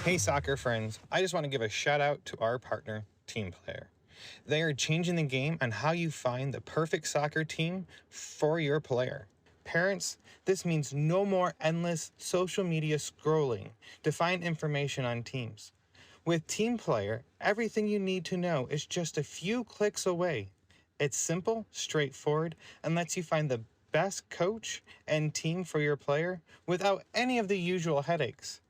Hey soccer friends, I just want to give a shout out to our partner, Team Player. They are changing the game on how you find the perfect soccer team for your player. Parents, this means no more endless social media scrolling to find information on teams. With Team Player, everything you need to know is just a few clicks away. It's simple, straightforward, and lets you find the best coach and team for your player without any of the usual headaches.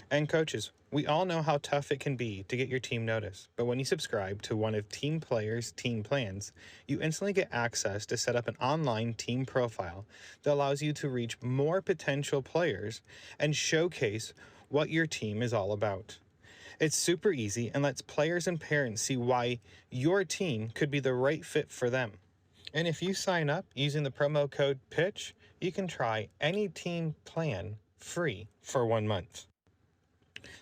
And coaches, we all know how tough it can be to get your team noticed, but when you subscribe to one of Team Player's team plans, you instantly get access to set up an online team profile that allows you to reach more potential players and showcase what your team is all about. It's super easy and lets players and parents see why your team could be the right fit for them. And if you sign up using the promo code PITCH, you can try any team plan free for 1 month.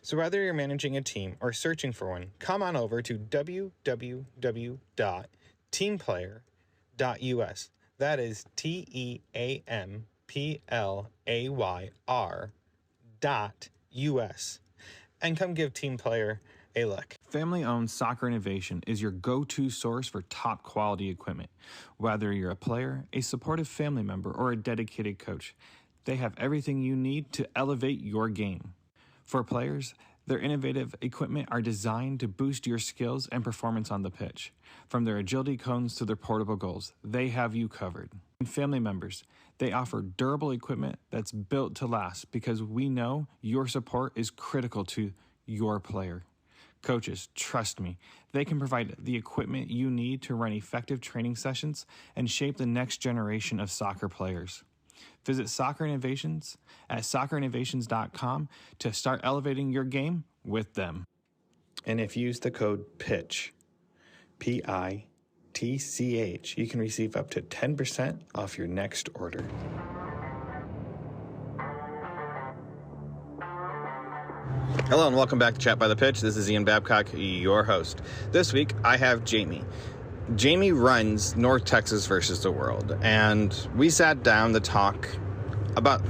So whether you're managing a team or searching for one, come on over to www.teamplayer.us. That is TEAMPLAYR.US. And come give Team Player a look. Family-owned Soccer Innovation is your go-to source for top quality equipment. Whether you're a player, a supportive family member, or a dedicated coach, they have everything you need to elevate your game. For players, their innovative equipment are designed to boost your skills and performance on the pitch. From their agility cones to their portable goals, they have you covered. And family members, they offer durable equipment that's built to last because we know your support is critical to your player. Coaches, trust me, they can provide the equipment you need to run effective training sessions and shape the next generation of soccer players. Visit Soccer Innovations at soccerinnovations.com to start elevating your game with them. And if you use the code PITCH, PITCH, you can receive up to 10% off your next order. Hello and welcome back to Chat by the Pitch. This is Ian Babcock, your host. This week I have Jamie. Jamie runs North Texas versus the World, and we sat down to talk about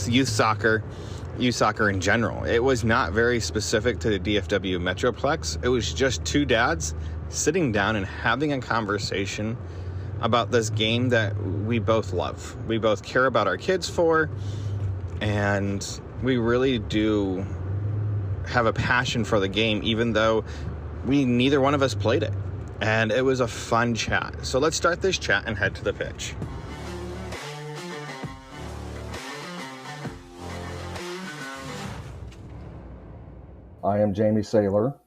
youth soccer in general. It was not very specific to the DFW Metroplex. It was just two dads sitting down and having a conversation about this game that we both love. We both care about our kids for, and we really do have a passion for the game, even though neither one of us played it. And it was a fun chat. So let's start this chat and head to the pitch. I am Jamie Saylor.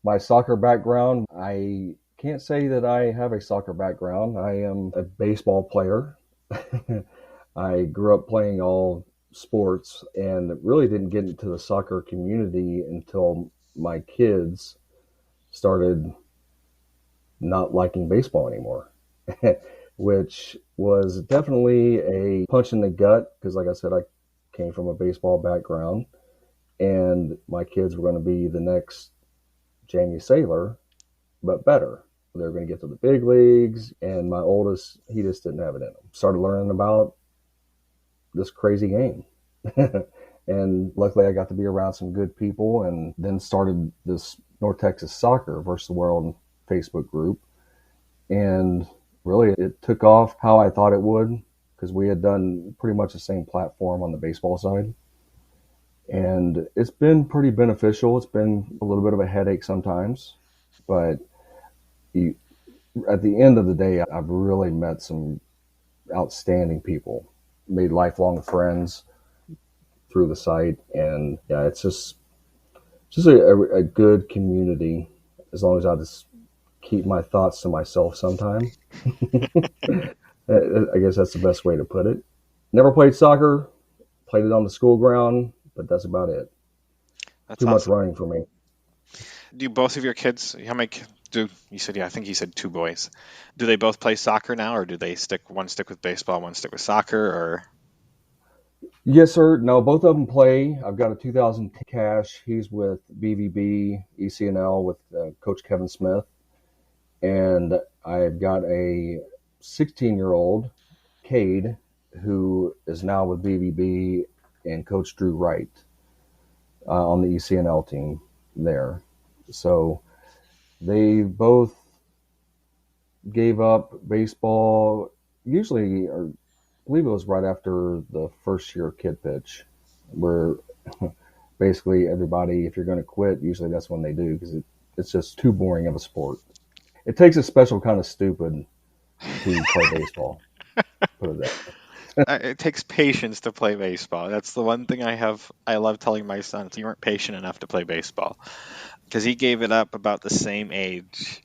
My soccer background, I can't say that I have a soccer background. I am a baseball player. I grew up playing all sports and really didn't get into the soccer community until my kids started not liking baseball anymore, which was definitely a punch in the gut because, like I said, I came from a baseball background, and my kids were going to be the next Jamie Saylor, but better. They were going to get to the big leagues, and my oldest, he just didn't have it in him. Started learning about this crazy game. And luckily I got to be around some good people, and then started this North Texas Soccer versus the World Facebook group. And really it took off how I thought it would, because we had done pretty much the same platform on the baseball side. And it's been pretty beneficial. It's been a little bit of a headache sometimes, but at the end of the day, I've really met some outstanding people, made lifelong friends through the site. And yeah, it's just a good community, as long as I just keep my thoughts to myself sometime. I guess that's the best way to put it. Never played soccer, played it on the school ground, but that's about it. That's Too awesome. much running for me. Do both of your kids, how many do you said? Yeah, I think you said two boys. Do they both play soccer now, or do they stick with baseball, one stick with soccer, or? Yes, sir. No, both of them play. I've got a 2000 Cash. He's with BVB ECNL with Coach Kevin Smith. And I've got a 16-year-old, Cade, who is now with BVB and Coach Drew Wright. on the ECNL team there. So they both gave up baseball usually, or I believe it was right after the first year kid pitch, where basically everybody, if you're going to quit, usually that's when they do because it's just too boring of a sport. It takes a special kind of stupid to play baseball. Put it that way. It takes patience to play baseball. That's the one thing I love telling my son. You weren't patient enough to play baseball because he gave it up about the same age.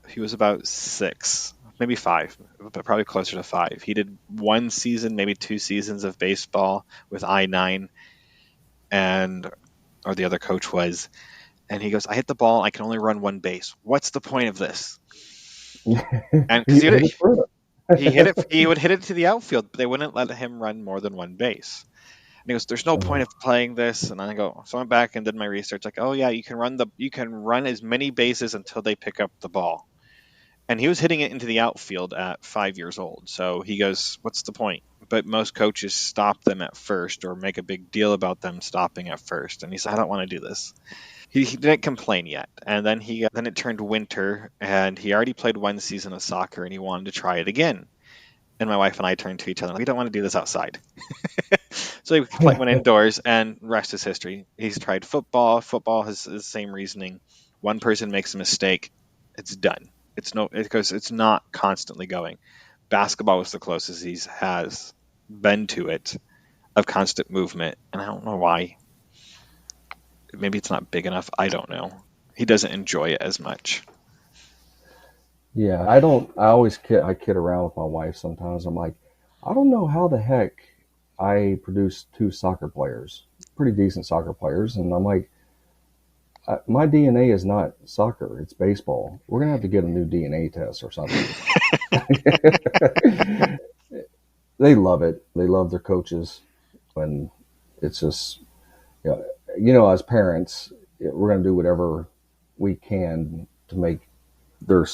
He was about 6, maybe 5, but probably closer to 5. He did one season, maybe 2 seasons of baseball with I-9, and or the other coach was, and he goes, "I hit the ball. I can only run one base. What's the point of this?" And because You hit it further. he would hit it to the outfield, but they wouldn't let him run more than one base. And he goes, "There's no point of playing this." And I go, so I went back and did my research. Like, oh yeah, you can run as many bases until they pick up the ball. And he was hitting it into the outfield at 5 years old. So he goes, "What's the point?" But most coaches stop them at first or make a big deal about them stopping at first. And he said, "I don't want to do this." He didn't complain yet, and then it turned winter, and he already played one season of soccer, and he wanted to try it again. And my wife and I turned to each other, like, we don't want to do this outside. So went indoors, and rest is history. He's tried football. Football has the same reasoning. One person makes a mistake, it's done. Because it's not constantly going. Basketball was the closest he has been to it of constant movement, and I don't know why. Maybe it's not big enough. I don't know. He doesn't enjoy it as much. Yeah, I don't. I always kid around with my wife. Sometimes I'm like, I don't know how the heck I produced 2 soccer players, pretty decent soccer players, and I'm like, my DNA is not soccer; it's baseball. We're gonna have to get a new DNA test or something. They love it. They love their coaches, and it's just, as parents, we're gonna do whatever we can to make their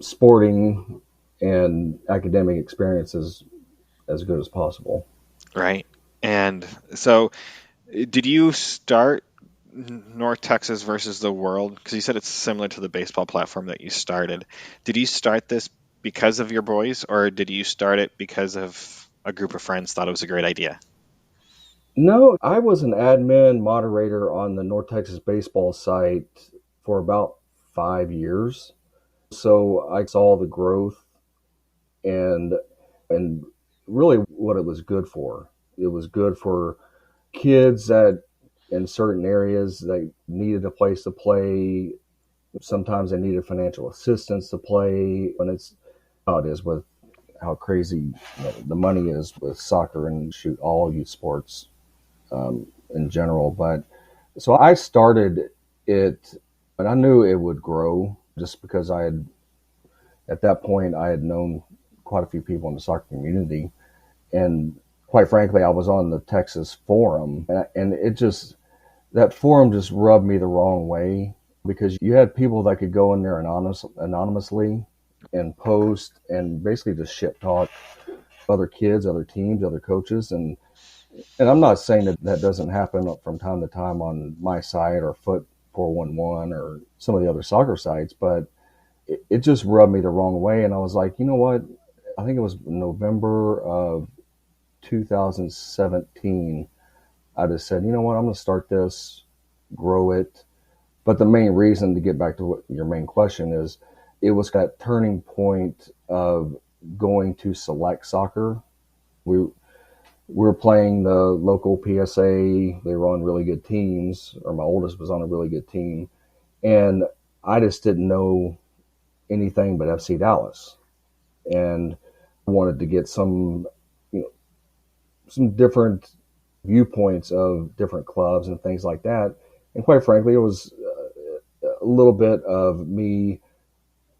sporting and academic experiences as good as possible. Right. And so, did you start North Texas versus the World? Because you said it's similar to the baseball platform that you started. Did you start this because of your boys, or did you start it because of a group of friends thought it was a great idea? No, I was an admin moderator on the North Texas baseball site for about 5 years. So I saw the growth and and really what it was good for. It was good for kids that in certain areas they needed a place to play. Sometimes they needed financial assistance to play. When it's how it is with how crazy the money is with soccer and shoot all youth sports in general. But so I started it, and I knew it would grow just because at that point, I had known quite a few people in the soccer community. And quite frankly, I was on the Texas forum, and that forum just rubbed me the wrong way because you had people that could go in there anonymously and post and basically just shit talk other kids, other teams, other coaches. And I'm not saying that doesn't happen from time to time on my site or Foot 411 or some of the other soccer sites, but it just rubbed me the wrong way. And I was like, you know what? I think it was November of 2017. I just said, you know what? I'm going to start this, grow it. But the main reason, to get back to what your main question is, it was that turning point of going to select soccer. We were playing the local PSA. They were on really good teams, or my oldest was on a really good team. And I just didn't know anything but FC Dallas, and wanted to get some different viewpoints of different clubs and things like that. And quite frankly, it was a little bit of me,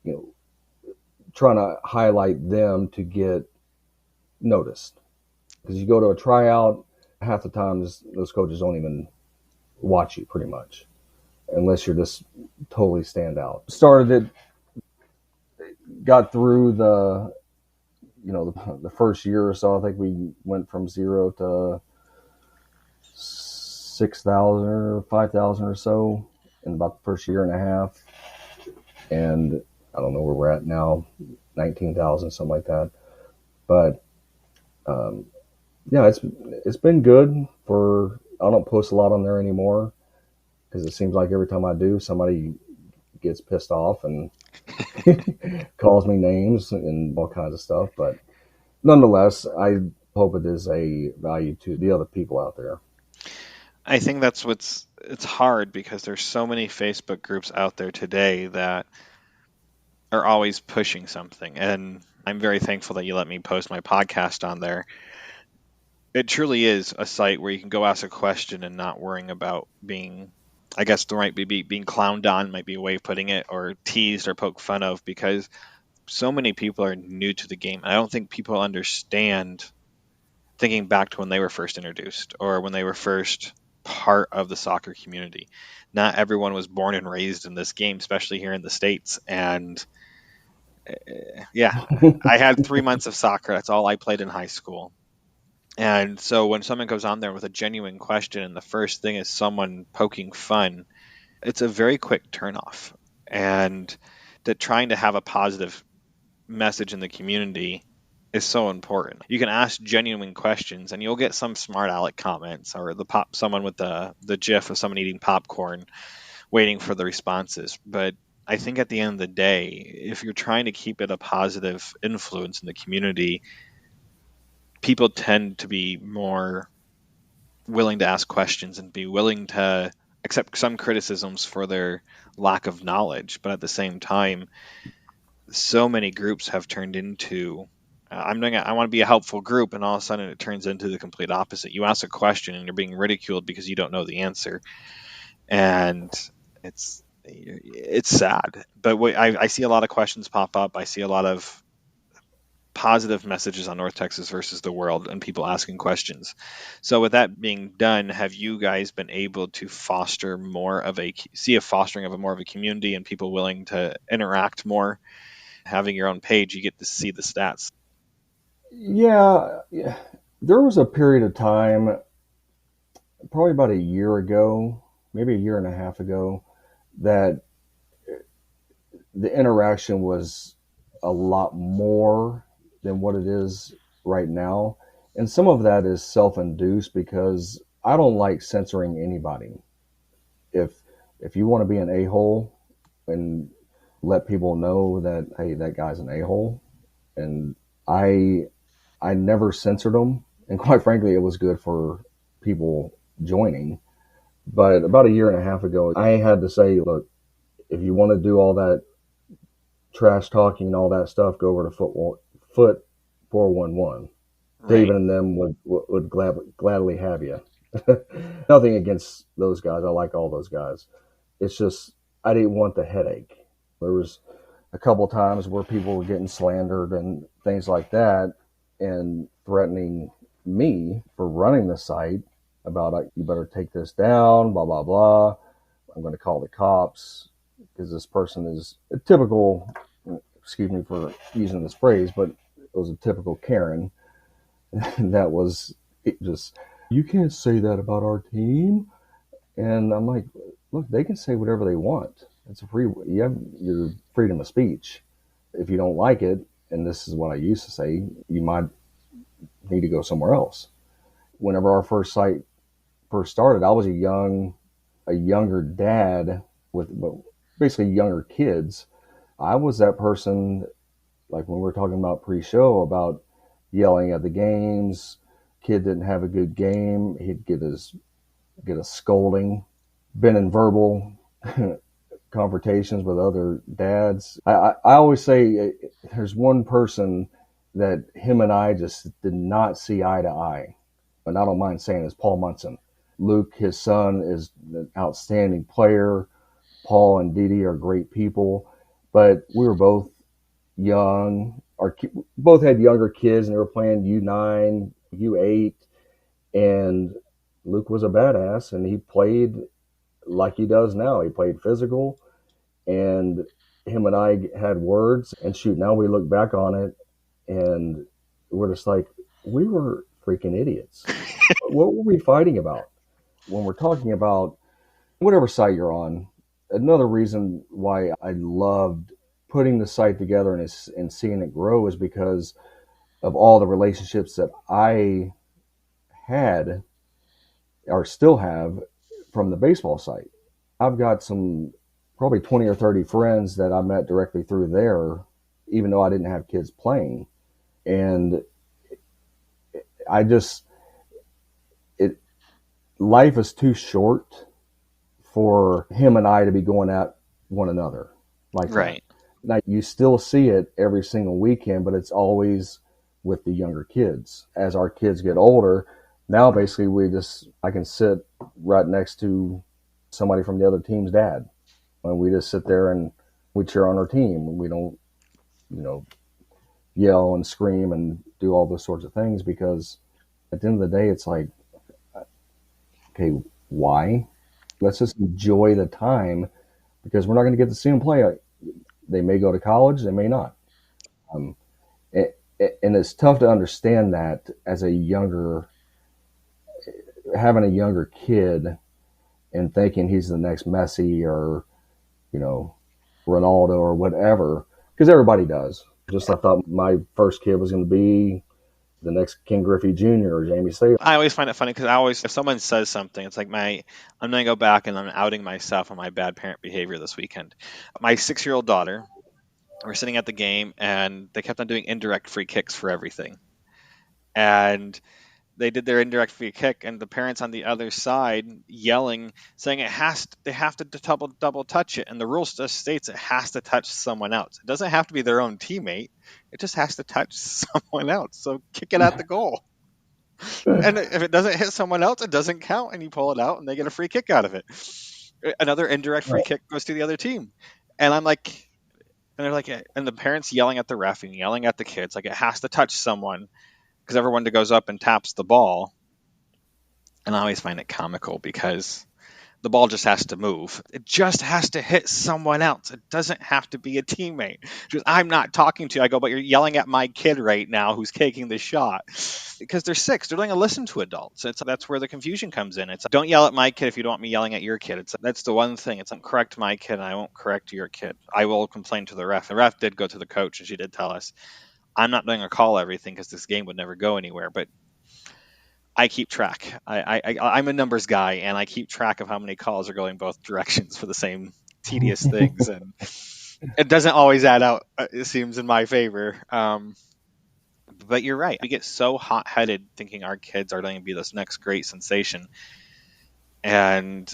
you know, trying to highlight them to get noticed. Because you go to a tryout, half the times those coaches don't even watch you pretty much, unless you're just totally stand out. Started it, got through the first year or so. I think we went from 0 to 6,000 or 5,000 or so in about the first year and a half. And I don't know where we're at now, 19,000, something like that. But yeah, it's been good for. I don't post a lot on there anymore because it seems like every time I do, somebody gets pissed off and calls me names and all kinds of stuff. But nonetheless, I hope it is a value to the other people out there. I think it's hard because there's so many Facebook groups out there today that are always pushing something. And I'm very thankful that you let me post my podcast on there. It truly is a site where you can go ask a question and not worrying about being, I guess there might be being clowned on, might be a way of putting it, or teased or poked fun of, because so many people are new to the game. I don't think people understand, thinking back to when they were first introduced or when they were first part of the soccer community. Not everyone was born and raised in this game, especially here in the States. And yeah, I had 3 months of soccer. That's all I played in high school. And so when someone goes on there with a genuine question and the first thing is someone poking fun, it's a very quick turnoff. And that trying to have a positive message in the community is so important. You can ask genuine questions and you'll get some smart aleck comments or someone with the gif of someone eating popcorn waiting for the responses. But I think at the end of the day, if you're trying to keep it a positive influence in the community, people tend to be more willing to ask questions and be willing to accept some criticisms for their lack of knowledge. But at the same time, so many groups have turned into I want to be a helpful group, and all of a sudden it turns into the complete opposite. You ask a question and you're being ridiculed because you don't know the answer, and it's sad. But I see a lot of questions pop up. I see a lot of positive messages on North Texas versus the world and people asking questions. So with that being done, have you guys been able to foster more of a fostering of a more of a community and people willing to interact more? Having your own page, you get to see the stats. Yeah, there was a period of time, probably about a year ago, maybe a year and a half ago, that the interaction was a lot more than what it is right now. And some of that is self-induced because I don't like censoring anybody. If if you want to be an a-hole and let people know that, hey, that guy's an a-hole, and I I never censored them, and quite frankly, it was good for people joining. But about a year and a half ago, I had to say, look, if you want to do all that trash talking and all that stuff, go over to Foot 411. Right. David and them would gladly have you. Nothing against those guys. I like all those guys. It's just I didn't want the headache. There was a couple times where people were getting slandered and things like that, and threatening me for running the site about you better take this down, blah blah blah. I'm going to call the cops because this person is a typical. Excuse me for using this phrase, but it was a typical Karen. That was it. Just you can't say that about our team. And I'm like, look, they can say whatever they want. It's a free. You have your freedom of speech. If you don't like it, and this is what I used to say, you might need to go somewhere else. Whenever our first site first started, I was a younger dad with basically younger kids. I was that person, like when we were talking about pre-show about yelling at the games. Kid didn't have a good game, he'd get a scolding. Been in verbal confrontations with other dads. I always say there's one person that him and I just did not see eye to eye, and I don't mind saying it's Paul Munson. Luke, his son, is an outstanding player. Paul and Didi are great people, but we were both young. Both had younger kids, and they were playing U9, U8, and Luke was a badass, and he played like he does now. He played physical, and him and I had words. And shoot, now we look back on it, and we're just like, we were freaking idiots. What were we fighting about? when we're talking about whatever site you're on, another reason why I loved putting the site together and seeing it grow is because of all the relationships that I had or still have from the baseball site. I've got some probably 20 or 30 friends that I met directly through there, even though I didn't have kids playing. And I just, it, life is too short for him and I to be going at one another like that. Right. Now, you still see it every single weekend, but it's always with the younger kids. As our kids get older, now basically I can sit right next to somebody from the other team's dad. And we just sit there and we cheer on our team. We don't, you know, yell and scream and do all those sorts of things because at the end of the day, it's like, okay, why? Let's just enjoy the time because we're not going to get to see them play. They may go to college, they may not. Um, and it's tough to understand that as having a younger kid and thinking he's the next Messi or, you know, Ronaldo or whatever, because everybody does. Just I thought my first kid was going to be the next Ken Griffey Jr. or Jamie Saylor. I always find it funny because if someone says something, it's like I'm going to go back and I'm outing myself on my bad parent behavior this weekend. My 6-year-old daughter, we're sitting at the game and they kept on doing indirect free kicks for everything. And they did their indirect free kick and the parents on the other side yelling, saying they have to double touch it. And the rule just states it has to touch someone else. It doesn't have to be their own teammate. It just has to touch someone else. So kick it at the goal. And if it doesn't hit someone else, it doesn't count, and you pull it out, and they get a free kick out of it. Another indirect free Right. kick goes to the other team, and I'm like, and they're like, and the parents yelling at the ref and yelling at the kids, like it has to touch someone because everyone goes up and taps the ball, and I always find it comical because the ball just has to move. It just has to hit someone else. It doesn't have to be a teammate. Because I'm not talking to you. I go, but you're yelling at my kid right now who's taking the shot. Because they're 6. They're going to listen to adults. That's where the confusion comes in. It's don't yell at my kid if you don't want me yelling at your kid. That's the one thing. It's correct my kid and I won't correct your kid. I will complain to the ref. The ref did go to the coach and she did tell us, I'm not doing a call everything because this game would never go anywhere. But I keep track. I'm a numbers guy, and I keep track of how many calls are going both directions for the same tedious things, and it doesn't always add out. It seems in my favor. But you're right. We get so hot-headed thinking our kids are going to be this next great sensation, and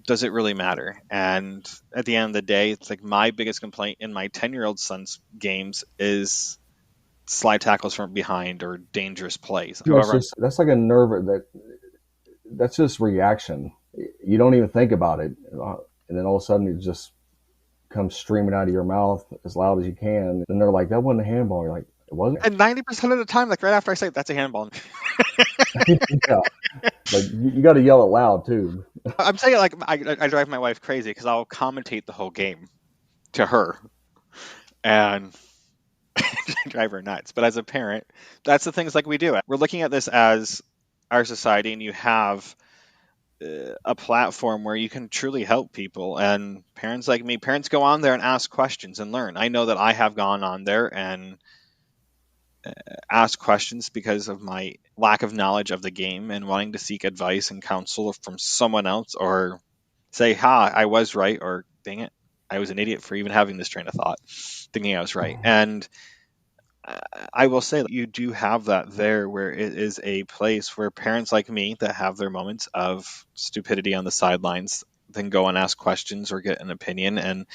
does it really matter? And at the end of the day, it's like my biggest complaint in my 10-year-old son's games is slide tackles from behind or dangerous plays. That's like a nerve that's just reaction. You don't even think about it, and then all of a sudden it just comes streaming out of your mouth as loud as you can, and they're like, "That wasn't a handball." You're like, "It wasn't." And 90% of the time, like right after I say that's a handball, Yeah, like you got to yell it loud too. I'm saying like I drive my wife crazy because I'll commentate the whole game to her and drive her nuts. But as a parent, that's the things like we do. We're looking at this as our society, and you have a platform where you can truly help people. And parents like me, parents go on there and ask questions and learn. I know that I have gone on there and asked questions because of my lack of knowledge of the game and wanting to seek advice and counsel from someone else or say, ha, I was right, or dang it, I was an idiot for even having this train of thought, thinking I was right. And I will say that you do have that there where it is a place where parents like me that have their moments of stupidity on the sidelines then go and ask questions or get an opinion. And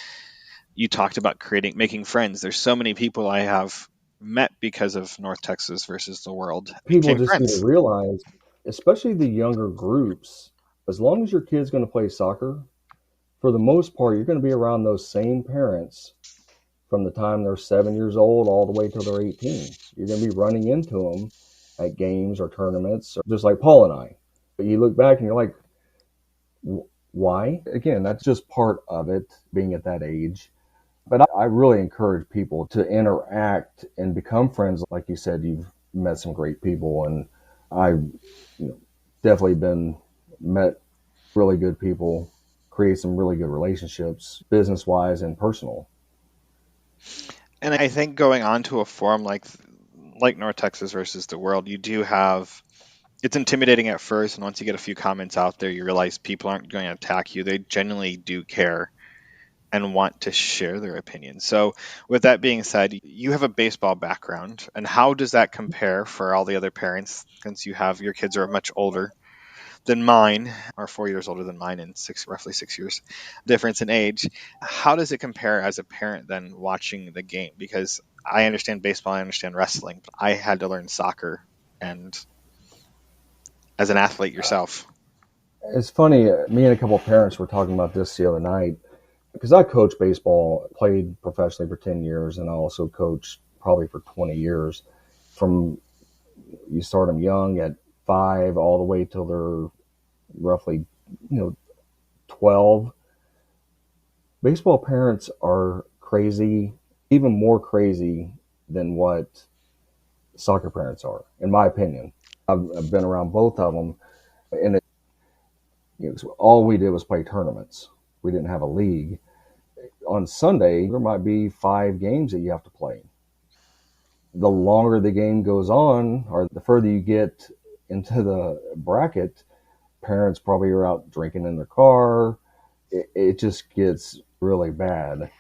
you talked about making friends. There's so many people I have met because of North Texas versus the world People became just need to friends. realize, especially the younger groups, as long as your kid's going to play soccer, for the most part, you're going to be around those same parents from the time they're 7 years old all the way till they're 18. You're going to be running into them at games or tournaments, or just like Paul and I. But you look back and you're like, why? Again, that's just part of it, being at that age. But I really encourage people to interact and become friends. Like you said, you've met some great people, and I've definitely been met really good people, created some really good relationships, business wise and personal. And I think going on to a forum like North Texas versus the World, you do have it's intimidating at first, and once you get a few comments out there, you realize people aren't going to attack you. They genuinely do care and want to share their opinion. So, with that being said, you have a baseball background, and how does that compare for all the other parents? Since you have your kids are much older than mine, or 4 years older than mine, and roughly 6 years difference in age. How does it compare as a parent then watching the game? Because I understand baseball, I understand wrestling, but I had to learn soccer, and as an athlete yourself. It's funny, me and a couple of parents were talking about this the other night because I coached baseball, played professionally for 10 years, and I also coached probably for 20 years. From you start them young at 5 all the way till they're roughly, 12. Baseball parents are crazy, even more crazy than what soccer parents are, in my opinion. I've been around both of them, and all we did was play tournaments. We didn't have a league. On Sunday, there might be 5 games that you have to play. The longer the game goes on, or the further you get into the bracket, parents probably are out drinking in their car. It just gets really bad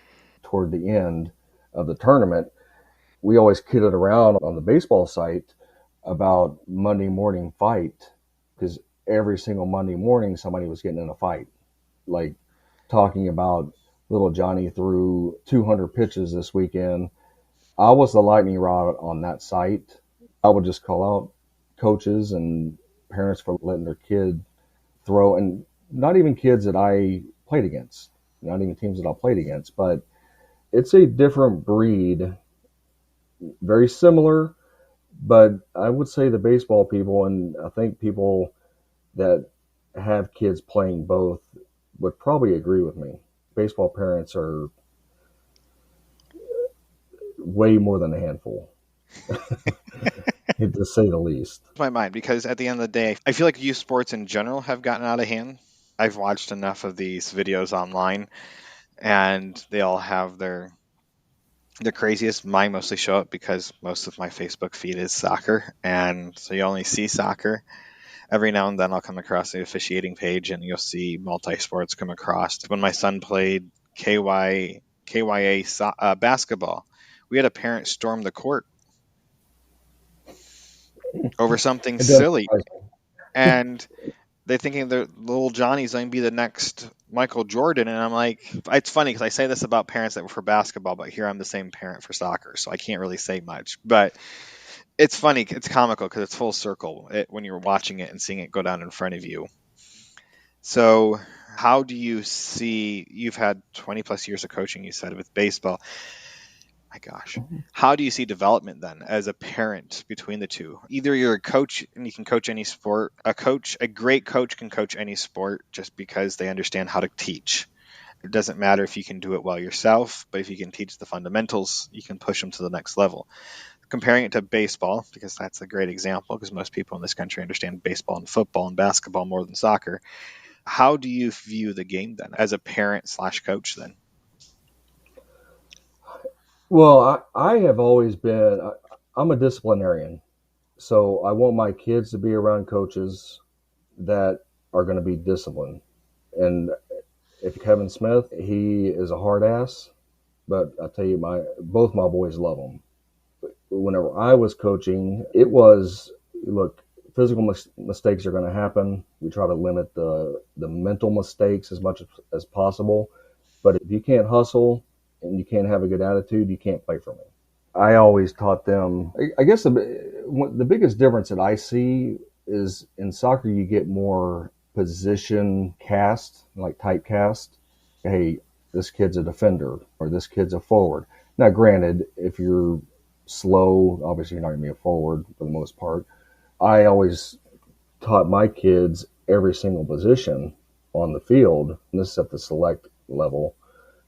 toward the end of the tournament. We always kidded around on the baseball site about Monday morning fight because every single Monday morning somebody was getting in a fight, like talking about little Johnny threw 200 pitches this weekend. I was the lightning rod on that site. I would just call out coaches and parents for letting their kid throw, and not even kids that I played against, not even teams that I played against, but it's a different breed, very similar, but I would say the baseball people, and I think people that have kids playing both would probably agree with me. Baseball parents are way more than a handful, to say the least. My mind, because at the end of the day, I feel like youth sports in general have gotten out of hand. I've watched enough of these videos online, and they all have the craziest. Mine mostly show up because most of my Facebook feed is soccer, and so you only see soccer. Every now and then I'll come across the officiating page, and you'll see multi sports come across. When my son played KYA basketball, we had a parent storm the court over something It does. silly, and they're thinking that little Johnny's going to be the next Michael Jordan. And I'm like, it's funny because I say this about parents that were for basketball, but here I'm the same parent for soccer, so I can't really say much. But it's funny, it's comical because it's full circle when you're watching it and seeing it go down in front of you. So, how do you see? You've had 20 plus years of coaching, you said, with baseball. My gosh. How do you see development then as a parent between the two? Either you're a coach and you can coach any sport. A great coach can coach any sport just because they understand how to teach. It doesn't matter if you can do it well yourself, but if you can teach the fundamentals, you can push them to the next level. Comparing it to baseball, because that's a great example, because most people in this country understand baseball and football and basketball more than soccer. How do you view the game then as a parent slash coach then? Well, I have always been, I'm a disciplinarian. So I want my kids to be around coaches that are going to be disciplined. And if Kevin Smith, he is a hard ass, but I tell you, both my boys love him. Whenever I was coaching, it was, look, physical mistakes are going to happen. We try to limit the mental mistakes as much as possible. But if you can't hustle and you can't have a good attitude, you can't play for me. I always taught them, I guess the biggest difference that I see is in soccer, you get more position cast, like typecast. Hey, this kid's a defender or this kid's a forward. Now, granted, if you're slow, obviously you're not going to be a forward for the most part. I always taught my kids every single position on the field, and this is at the select level,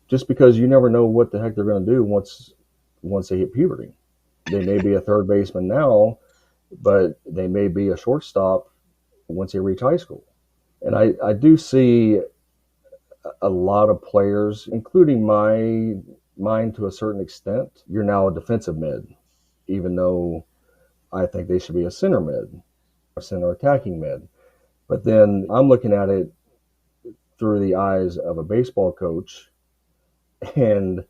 just because you never know what the heck they're going to do once they hit puberty. They may be a third baseman now, but they may be a shortstop once they reach high school. And I do see a lot of players, including mine to a certain extent. You're now a defensive mid, even though I think they should be a center mid, a center attacking mid. But then I'm looking at it through the eyes of a baseball coach, and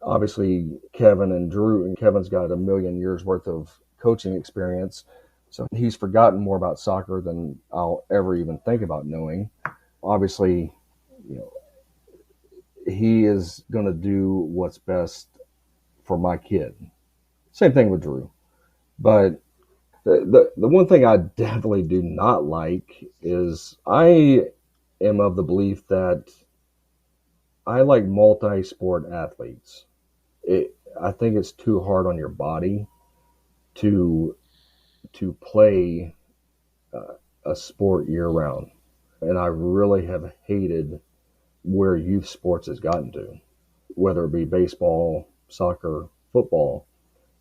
obviously Kevin and Drew, and Kevin's got a million years worth of coaching experience. So he's forgotten more about soccer than I'll ever even think about knowing. Obviously, you know, he is going to do what's best for my kid. Same thing with Drew. But the one thing I definitely do not like is I am of the belief that I like multi-sport athletes. I think it's too hard on your body to play a sport year round, and I really have hated where youth sports has gotten to, whether it be baseball, soccer, football,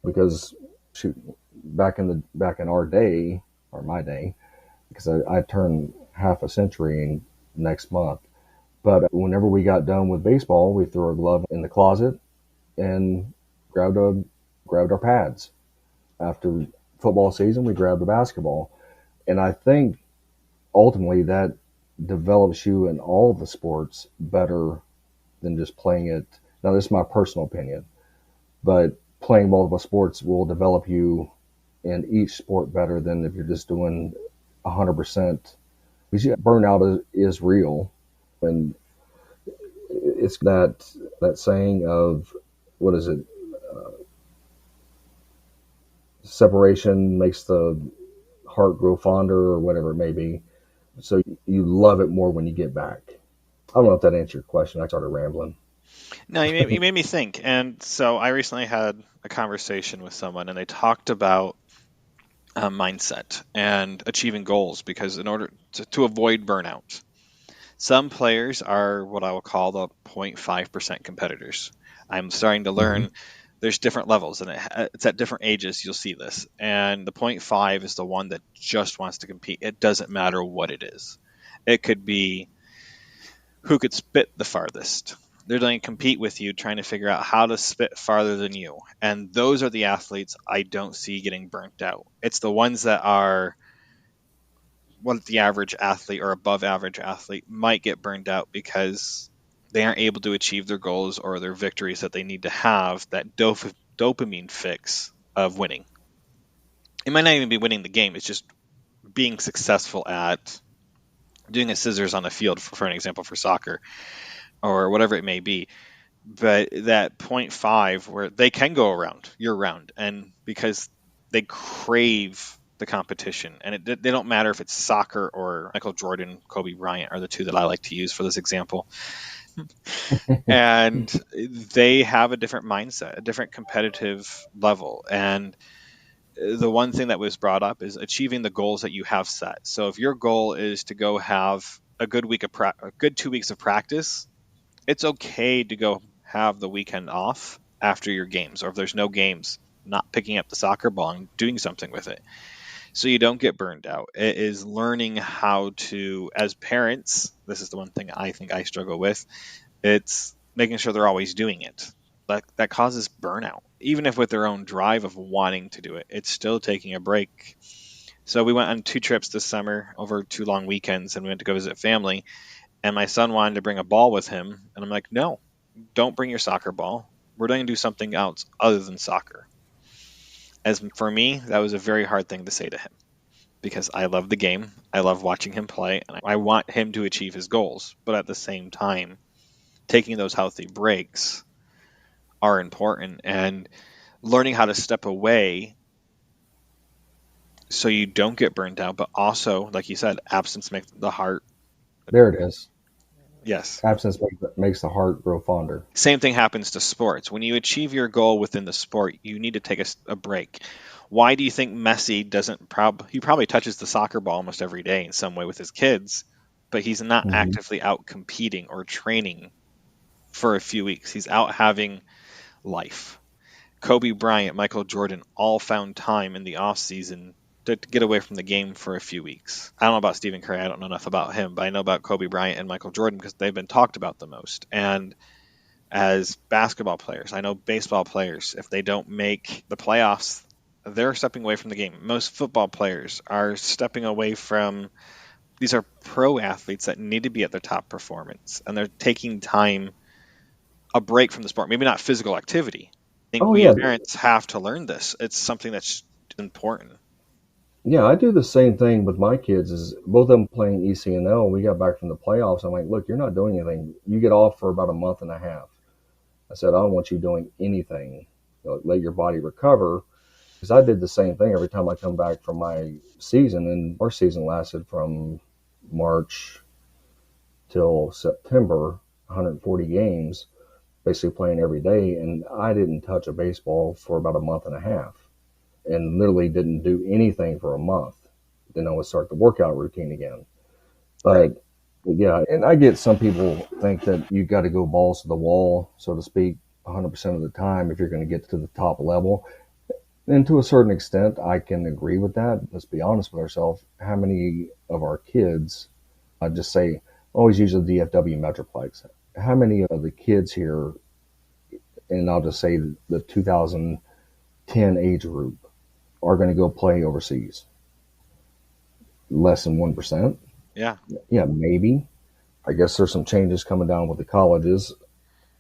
because shoot, back in our day or my day, because I turned half a century next month. But whenever we got done with baseball, we threw our glove in the closet and grabbed our pads. After football season, we grabbed the basketball, and I think ultimately that develops you in all the sports better than just playing it. Now, this is my personal opinion, but playing multiple sports will develop you in each sport better than if you're just doing 100%. Because burnout is real, and it's that saying of, what is it? Separation makes the heart grow fonder, or whatever it may be. So you love it more when you get back. I don't know if that answered your question. I started rambling. No, you made me think. And so I recently had a conversation with someone, and they talked about mindset and achieving goals because in order to avoid burnout, some players are what I will call the 0.5% competitors. I'm starting to Mm-hmm. learn there's different levels, and it's at different ages you'll see this. And the 0.5 is the one that just wants to compete. It doesn't matter what it is. It could be who could spit the farthest. They're going to compete with you, trying to figure out how to spit farther than you. And those are the athletes I don't see getting burnt out. It's the ones that are what the average athlete or above average athlete might get burned out because they aren't able to achieve their goals or their victories that they need to have that dopamine fix of winning. It might not even be winning the game, it's just being successful at doing a scissors on the field, for an example, for soccer or whatever it may be. But that 0.5 where they can go around year round, and because they crave the competition, and they don't matter if it's soccer or Michael Jordan, Kobe Bryant are the two that I like to use for this example. And they have a different mindset, a different competitive level. And the one thing that was brought up is achieving the goals that you have set. So if your goal is to go have a good a good 2 weeks of practice, it's okay to go have the weekend off after your games, or if there's no games, not picking up the soccer ball and doing something with it so you don't get burned out. It is learning how to, as parents, this is the one thing I think I struggle with, it's making sure they're always doing it. That causes burnout. Even if with their own drive of wanting to do it, it's still taking a break. So we went on 2 trips this summer over 2 long weekends, and we went to go visit family. And my son wanted to bring a ball with him, and I'm like, no, don't bring your soccer ball. We're going to do something else other than soccer. As for me, that was a very hard thing to say to him because I love the game. I love watching him play, and I want him to achieve his goals. But at the same time, taking those healthy breaks are important, and learning how to step away so you don't get burned out, but also, like you said, absence makes the heart. There it is. Yes. Absence makes the heart grow fonder. Same thing happens to sports. When you achieve your goal within the sport, you need to take a break. Why do you think Messi doesn't he probably touches the soccer ball almost every day in some way with his kids, but he's not Mm-hmm. actively out competing or training for a few weeks. He's out having life. Kobe Bryant, Michael Jordan all found time in the off season to get away from the game for a few weeks. I don't know about Stephen Curry. I don't know enough about him, but I know about Kobe Bryant and Michael Jordan because they've been talked about the most. And as basketball players, I know baseball players, if they don't make the playoffs, they're stepping away from the game. Most football players are stepping away from, these are pro athletes that need to be at their top performance, and they're taking time, a break from the sport. Maybe not physical activity. I think Oh we yeah, as parents have to learn this. It's something that's important. yeah. I do the same thing with my kids. Is both of them playing ECNL. We got back from the playoffs. I'm like, look, you're not doing anything. You get off for about a month and a half. I said, I don't want you doing anything. Let your body recover. Because I did the same thing every time I come back from my season, and our season lasted from March till September, 140 games, basically playing every day, and I didn't touch a baseball for about a month and a half, and literally didn't do anything for a month. Then I would start the workout routine again. Right. But yeah, and I get some people think that you got to go balls to the wall, so to speak, 100% of the time if you're going to get to the top level. And to a certain extent, I can agree with that. Let's be honest with ourselves. How many of our kids, I just say, always use the DFW Metroplex. How many of the kids here, and I'll just say the 2010 age group, are going to go play overseas? Less than 1%? Yeah. Yeah, maybe. I guess there's some changes coming down with the colleges.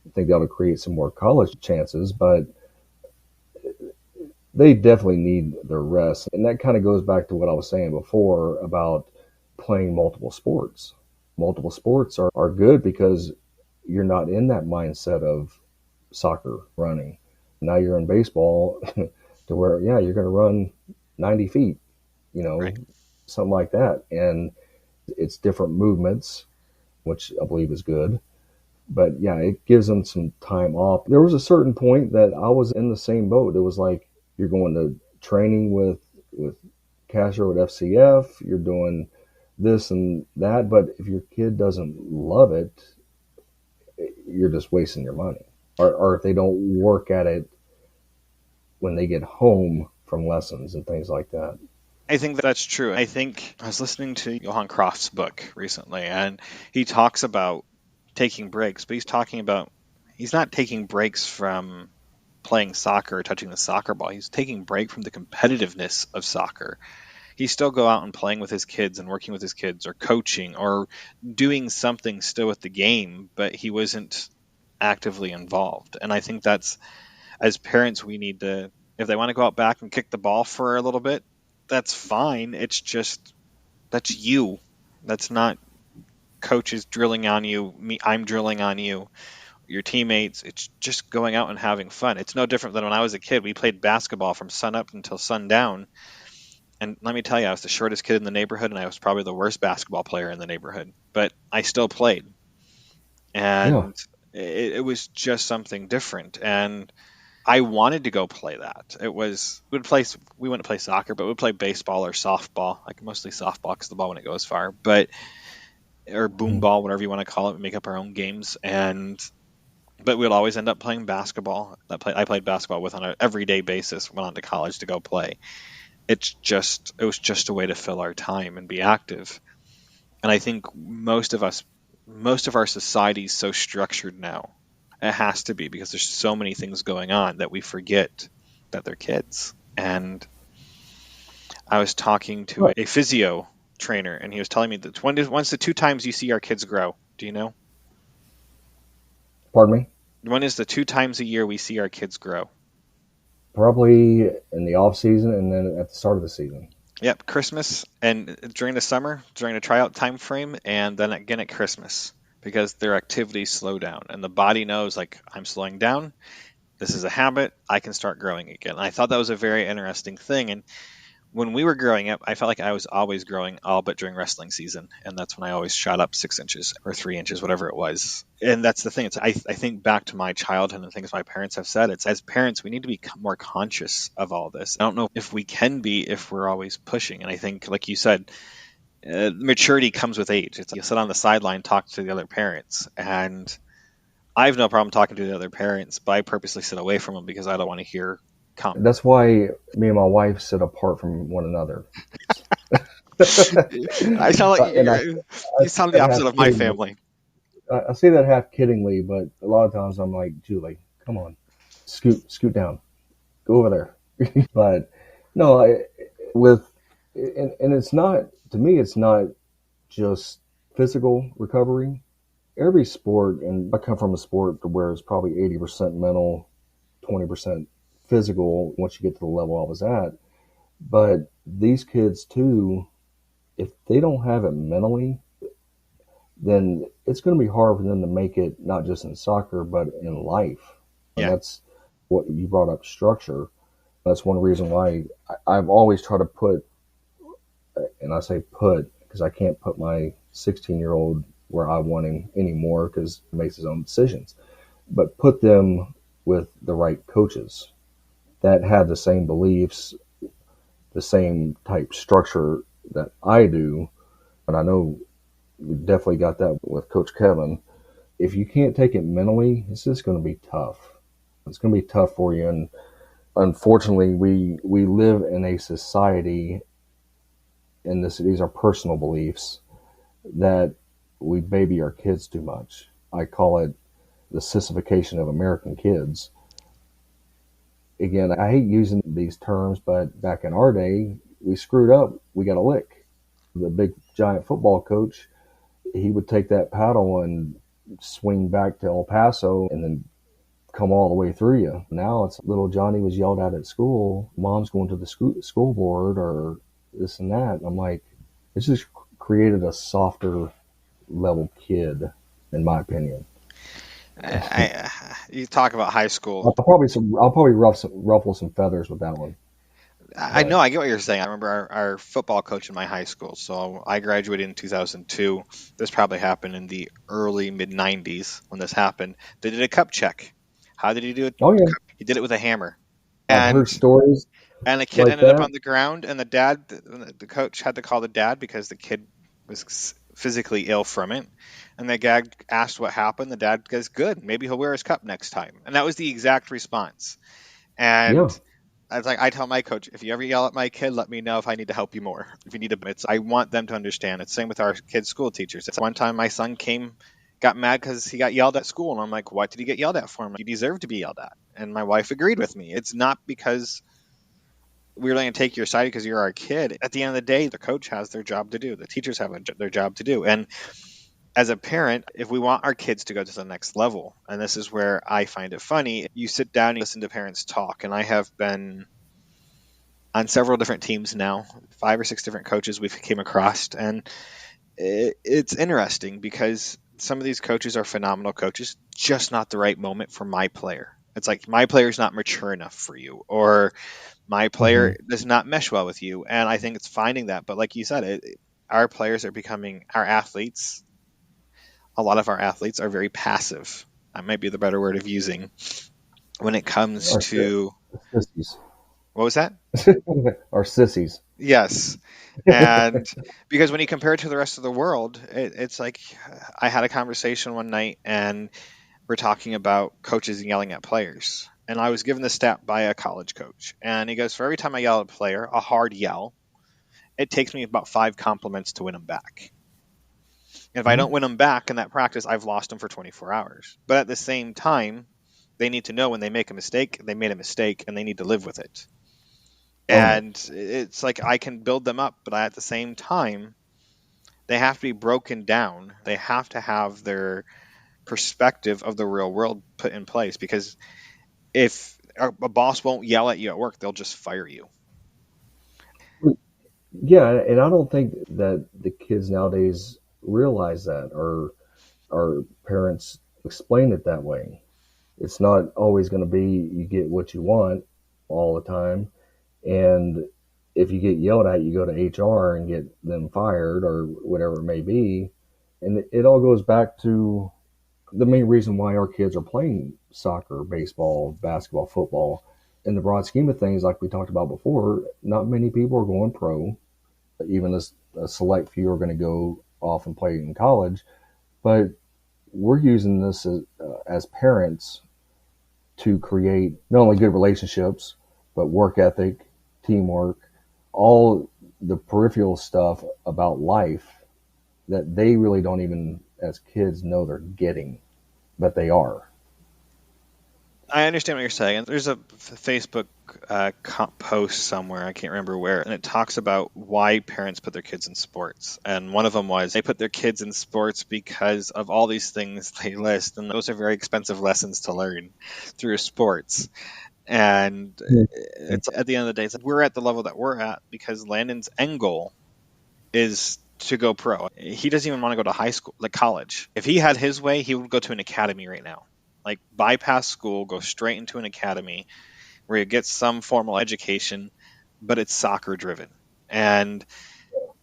I think that'll create some more college chances, but they definitely need their rest. And that kind of goes back to what I was saying before about playing multiple sports. Multiple sports are good because you're not in that mindset of soccer running. Now you're in baseball to where, yeah, you're going to run 90 feet, you know, Right. something like that. And it's different movements, which I believe is good. But yeah, it gives them some time off. There was a certain point that I was in the same boat. It was like you're going to training with Castro at FCF, you're doing this and that, but if your kid doesn't love it, you're just wasting your money. Or if they don't work at it when they get home from lessons and things like that. I think that's true. I think I was listening to Johan Croft's book recently, and he talks about taking breaks, but he's not taking breaks from playing soccer or touching the soccer ball. He's taking break from the competitiveness of soccer. He still go out and playing with his kids and working with his kids or coaching or doing something still with the game, but he wasn't actively involved. And I think that's, as parents, we need to, if they want to go out back and kick the ball for a little bit, that's fine. It's just, that's you. That's not coaches drilling on you, me, I'm drilling on you, your teammates. It's just going out and having fun. It's no different than when I was a kid. We played basketball from sun up until sundown. And let me tell you, I was the shortest kid in the neighborhood, and I was probably the worst basketball player in the neighborhood. But I still played, Yeah. and it was just something different. And I wanted to go play that. We wouldn't play soccer, but we'd play baseball or softball, like mostly softball because the ball wouldn't go as far, but or boom ball, whatever you want to call it. We make up our own games, but we'd always end up playing basketball. I played basketball with on an everyday basis. Went on to college to go play. It was just a way to fill our time and be active. And I think most of our society is so structured now. It has to be because there's so many things going on that we forget that they're kids. And I was talking to Right. a physio trainer, and he was telling me that when's the 2 times you see our kids grow? Do you know? Pardon me? When is the 2 times a year we see our kids grow? Probably in the off season and then at the start of the season. Yep, Christmas and during the summer, during the tryout time frame, and then again at Christmas because their activities slow down and the body knows like I'm slowing down. This is a habit. I can start growing again. And I thought that was a very interesting thing. And when we were growing up, I felt like I was always growing, all but during wrestling season, and that's when I always shot up 6 inches or 3 inches, whatever it was. And that's the thing. I think back to my childhood and things my parents have said. It's as parents, we need to be more conscious of all this. I don't know if we can be if we're always pushing. And I think, like you said, maturity comes with age. It's you sit on the sideline, talk to the other parents, and I have no problem talking to the other parents, but I purposely sit away from them because I don't want to hear That's why me and my wife sit apart from one another. I sound like And I you say sound the that half opposite of my kiddingly. family. I say that half kiddingly, but a lot of times I'm like, Julie, come on, scoot down, go over there. But no, with and it's not, to me, it's not just physical recovery. Every sport, and I come from a sport where it's probably 80% mental, 20% physical once you get to the level I was at. But these kids too, if they don't have it mentally, then it's going to be hard for them to make it, not just in soccer, but in life. And Yeah. that's what you brought up, structure. That's one reason why I've always tried to put, and I say put because I can't put my 16-year-old where I want him anymore because he makes his own decisions, but put them with the right coaches that have the same beliefs, the same type structure that I do. And I know we definitely got that with Coach Kevin. If you can't take it mentally, it's just going to be tough. It's going to be tough for you. And unfortunately, we live in a society, and these are personal beliefs, that we baby our kids too much. I call it the sissification of American kids. Again, I hate using these terms, but back in our day, we screwed up. We got a lick. The big giant football coach, he would take that paddle and swing back to El Paso and then come all the way through you. Now it's little Johnny was yelled at school. Mom's going to the school board or this and that. I'm like, it's just created a softer level kid, in my opinion. You talk about high school. I'll probably ruffle some feathers with that one. I But know, I get what you're saying. I remember our football coach in my high school. So I graduated in 2002. This probably happened in the early mid 90s when this happened. They did a cup check. How did he do it? oh yeah, He did it with a hammer. I've heard And stories and the kid like ended up that. on the ground, and the coach had to call the dad because the kid was physically ill from it. And the dad asked what happened. The dad goes, "Good, maybe he'll wear his cup next time." And that was the exact response. Yeah, And I was like, I tell my coach, if you ever yell at my kid, let me know if I need to help you more. If you need to, I want them to understand. It's the same with our kids' school teachers. It's one time my son got mad because he got yelled at school, and I'm like, what did he get yelled at for? I'm like, you deserve to be yelled at. And my wife agreed with me. It's not because we're going to take your side because you're our kid. At the end of the day, the coach has their job to do. The teachers have their job to do. And as a parent, if we want our kids to go to the next level, and this is where I find it funny, you sit down and listen to parents talk. And I have been on several different teams now, 5 or 6 different coaches we've came across. And it's interesting because some of these coaches are phenomenal coaches, just not the right moment for my player. It's like my player's not mature enough for you, or my hmm player does not mesh well with you. And I think it's finding that. But like you said, our players are becoming our athletes. A lot of our athletes are very passive. That might be the better word of using when it comes our to sissies, what was that? our sissies. Yes. And because when you compare it to the rest of the world, it's like I had a conversation one night and we're talking about coaches yelling at players. And I was given the stat by a college coach. And he goes, for every time I yell at a player, a hard yell, it takes me about 5 compliments to win them back. And if I Mhm. don't win them back in that practice, I've lost them for 24 hours. But at the same time, they need to know when they make a mistake, they made a mistake and they need to live with it. Oh yeah. And it's like I can build them up, but at the same time, they have to be broken down. They have to have their perspective of the real world put in place because if a boss won't yell at you at work, they'll just fire you. Yeah, and I don't think that the kids nowadays realize that, or our parents explain it that way. It's not always going to be you get what you want all the time, and if you get yelled at, you go to HR and get them fired or whatever it may be. And it all goes back to the main reason why our kids are playing soccer, baseball, basketball, football. In the broad scheme of things, like we talked about before, not many people are going pro. Even a select few are going to go off and play in college. But we're using this as parents to create not only good relationships, but work ethic, teamwork, all the peripheral stuff about life that they really don't even, as kids, know they're getting, but they are. I understand what you're saying. There's a Facebook post somewhere, I can't remember where, and it talks about why parents put their kids in sports. And one of them was they put their kids in sports because of all these things they list, and those are very expensive lessons to learn through sports. And it's at the end of the day, it's like we're at the level that we're at because Landon's end goal is to go pro. He doesn't even want to go to high school, like college. If he had his way, he would go to an academy right now. Like bypass school, go straight into an academy where he gets some formal education, but it's soccer driven. And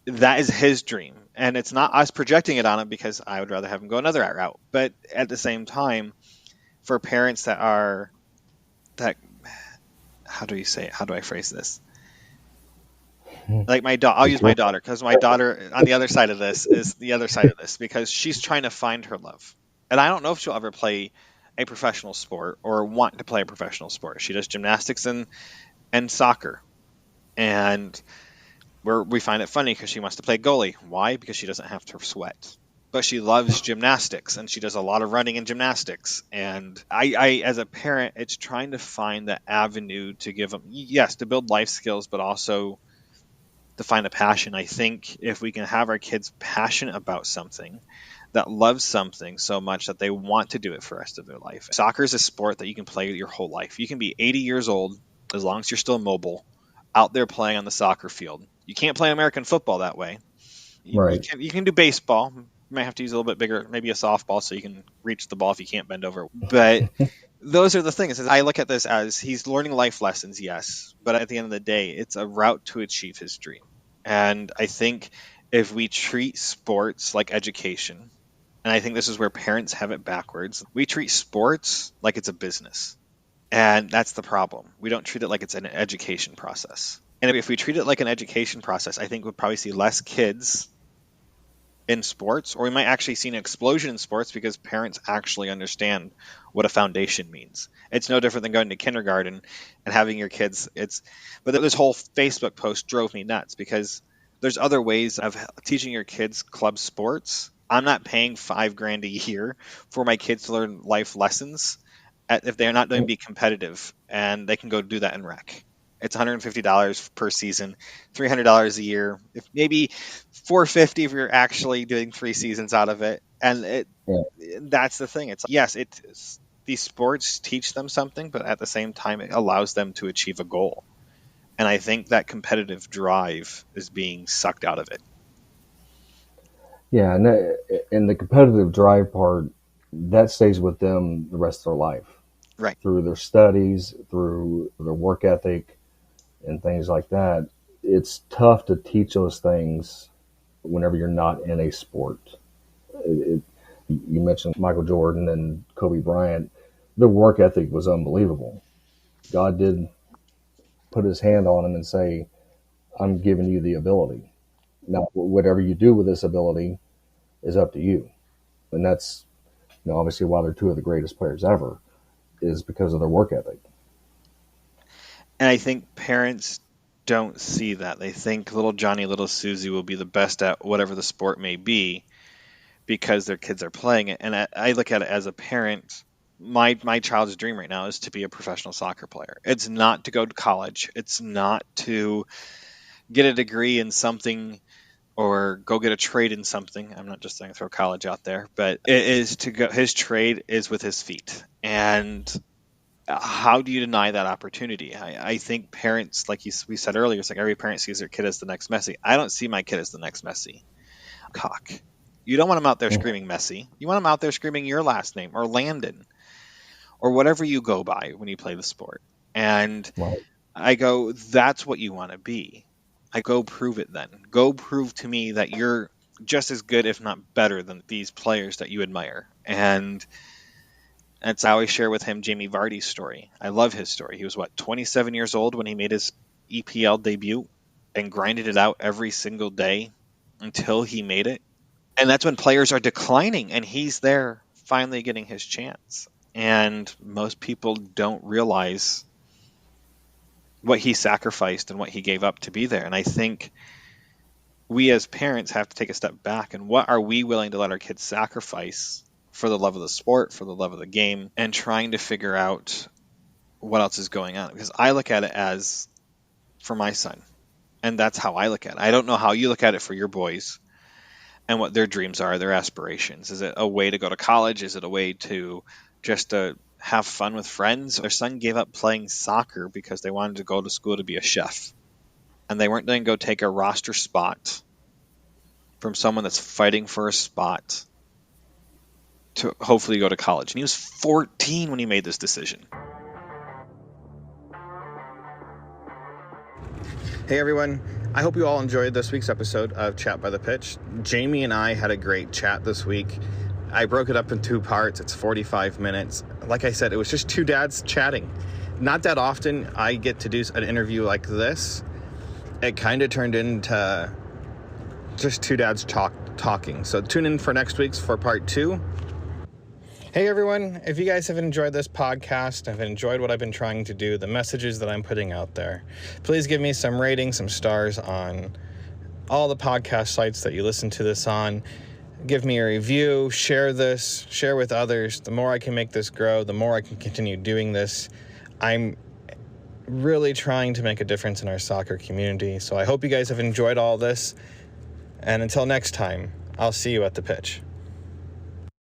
that is his dream. And it's not us projecting it on him because I would rather have him go another route. But at the same time, for parents that how do you say it? How do I phrase this? Like I'll use my daughter because my daughter on the other side of this is the other side of this because she's trying to find her love. And I don't know if she'll ever play a professional sport or want to play a professional sport. She does gymnastics and soccer. And we find it funny because she wants to play goalie. Why? Because she doesn't have to sweat. But she loves gymnastics and she does a lot of running in gymnastics. And I as a parent, it's trying to find the avenue to give them, yes, to build life skills, but also to find a passion. I think if we can have our kids passionate about something, that loves something so much that they want to do it for the rest of their life. Soccer is a sport that you can play your whole life. You can be 80 years old, as long as you're still mobile, out there playing on the soccer field. You can't play American football that way. Right. You can do baseball. You might have to use a little bit bigger, maybe a softball so you can reach the ball if you can't bend over. But those are the things. I look at this as he's learning life lessons, yes, but at the end of the day, it's a route to achieve his dream. And I think if we treat sports like education, and I think this is where parents have it backwards, we treat sports like it's a business. And that's the problem. We don't treat it like it's an education process. And if we treat it like an education process, I think we'll probably see less kids in sports, or we might actually see an explosion in sports because parents actually understand what a foundation means. It's no different than going to kindergarten and having your kids. But this whole Facebook post drove me nuts because there's other ways of teaching your kids club sports. I'm not paying $5,000 a year for my kids to learn life lessons if they're not going to be competitive, and they can go do that in rec. It's $150 per season, $300 a year, if maybe $450 if you're actually doing 3 seasons out of it. And that's the thing. It's yes, these sports teach them something, but at the same time, it allows them to achieve a goal. And I think that competitive drive is being sucked out of it. Yeah, and the competitive drive part, that stays with them the rest of their life. Right. Through their studies, through their work ethic, and things like that. It's tough to teach those things whenever you're not in a sport. You mentioned Michael Jordan and Kobe Bryant. Their work ethic was unbelievable. God did put his hand on them and say, I'm giving you the ability. Now, whatever you do with this ability is up to you. And that's, obviously why they're two of the greatest players ever, is because of their work ethic. And I think parents don't see that. They think little Johnny, little Susie will be the best at whatever the sport may be because their kids are playing it. And I look at it as a parent. My child's dream right now is to be a professional soccer player. It's not to go to college. It's not to get a degree in something or go get a trade in something. I'm not just saying throw college out there, but it is to go. His trade is with his feet. And how do you deny that opportunity? I think parents, like we said earlier, it's like every parent sees their kid as the next Messi. I don't see my kid as the next Messi. Cock. You don't want him out there screaming Messi. You want him out there screaming your last name or Landon or whatever you go by when you play the sport. And Right. I go, that's what you want to be. I go prove it then. Go prove to me that you're just as good, if not better, than these players that you admire. And I always share with him Jamie Vardy's story. I love his story. He was, 27 years old when he made his EPL debut and grinded it out every single day until he made it. And that's when players are declining, and he's there finally getting his chance. And most people don't realize what he sacrificed and what he gave up to be there. And I think we as parents have to take a step back and what are we willing to let our kids sacrifice for the love of the sport, for the love of the game, and trying to figure out what else is going on. Because I look at it as for my son, and that's how I look at it. I don't know how you look at it for your boys and what their dreams are, their aspirations. Is it a way to go to college? Is it a way to just to have fun with friends? Their son gave up playing soccer because they wanted to go to school to be a chef. And they weren't going to go take a roster spot from someone that's fighting for a spot to hopefully go to college. And he was 14 when he made this decision. Hey everyone, I hope you all enjoyed this week's episode of Chat by the Pitch. Jamie and I had a great chat this week. I broke it up in 2 parts. It's 45 minutes. Like I said, it was just 2 dads chatting. Not that often I get to do an interview like this. It kind of turned into just 2 dads talking. So tune in for next week's for part 2. Hey everyone, if you guys have enjoyed this podcast, have enjoyed what I've been trying to do, the messages that I'm putting out there, please give me some ratings, some stars on all the podcast sites that you listen to this on. Give me a review, share this, share with others. The more I can make this grow, the more I can continue doing this. I'm really trying to make a difference in our soccer community. So I hope you guys have enjoyed all this. And until next time, I'll see you at the pitch.